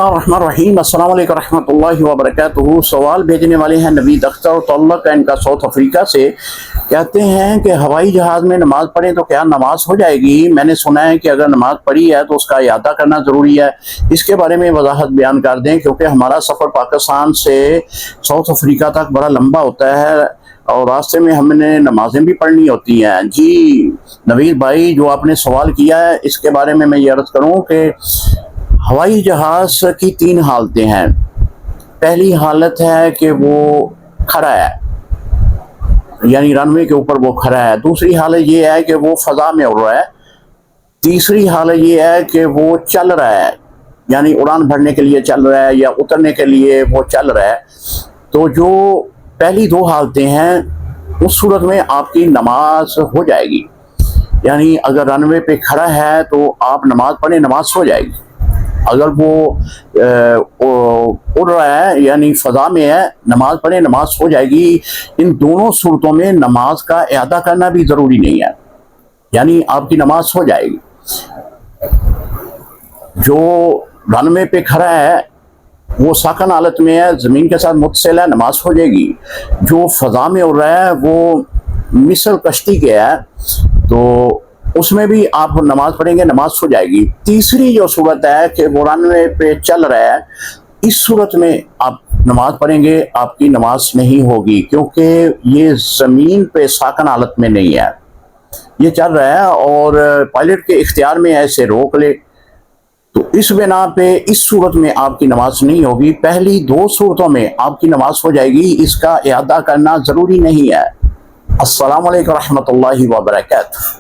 الرحمن الرحیم السلام علیکم ورحمۃ اللہ وبرکاتہ۔ سوال بھیجنے والے ہیں نوید اختر تعلق ہے ان کا ساؤتھ افریقہ سے۔ کہتے ہیں کہ ہوائی جہاز میں نماز پڑھیں تو کیا نماز ہو جائے گی؟ میں نے سنا ہے کہ اگر نماز پڑھی ہے تو اس کا اعادہ کرنا ضروری ہے۔ اس کے بارے میں وضاحت بیان کر دیں، کیونکہ ہمارا سفر پاکستان سے ساؤتھ افریقہ تک بڑا لمبا ہوتا ہے اور راستے میں ہم نے نمازیں بھی پڑھنی ہوتی ہیں۔ جی نوید بھائی، جو آپ نے سوال کیا ہے اس کے بارے میں یہ عرض کروں کہ ہوائی جہاز کی تین حالتیں ہیں۔ پہلی حالت ہے کہ وہ کھڑا ہے، یعنی رن وے کے اوپر وہ کھڑا ہے۔ دوسری حالت یہ ہے کہ وہ فضا میں اڑ رہا ہے۔ تیسری حالت یہ ہے کہ وہ چل رہا ہے، یعنی اڑان بھرنے کے لیے چل رہا ہے یا اترنے کے لیے وہ چل رہا ہے۔ تو جو پہلی دو حالتیں ہیں اس صورت میں آپ کی نماز ہو جائے گی، یعنی اگر رن وے پہ کھڑا ہے تو آپ نماز پڑھیں، نماز ہو جائے گی۔ اگر وہ اڑ رہا ہے یعنی فضا میں ہے، نماز پڑھیں، نماز ہو جائے گی۔ ان دونوں صورتوں میں نماز کا اعادہ کرنا بھی ضروری نہیں ہے، یعنی آپ کی نماز ہو جائے گی۔ جو رن وے پہ کھڑا ہے وہ ساکن حالت میں ہے، زمین کے ساتھ متصل ہے، نماز ہو جائے گی۔ جو فضا میں اڑ رہا ہے وہ مثل کشتی کے ہے، تو اس میں بھی آپ نماز پڑھیں گے، نماز ہو جائے گی۔ تیسری جو صورت ہے کہ وہ رن وے پہ چل رہا ہے، اس صورت میں آپ نماز پڑھیں گے، آپ کی نماز نہیں ہوگی، کیونکہ یہ زمین پہ ساکن حالت میں نہیں ہے، یہ چل رہا ہے اور پائلٹ کے اختیار میں ایسے روک لے، تو اس بنا پہ اس صورت میں آپ کی نماز نہیں ہوگی۔ پہلی دو صورتوں میں آپ کی نماز ہو جائے گی، اس کا اعادہ کرنا ضروری نہیں ہے۔ السلام علیکم ورحمۃ اللہ وبرکاتہ۔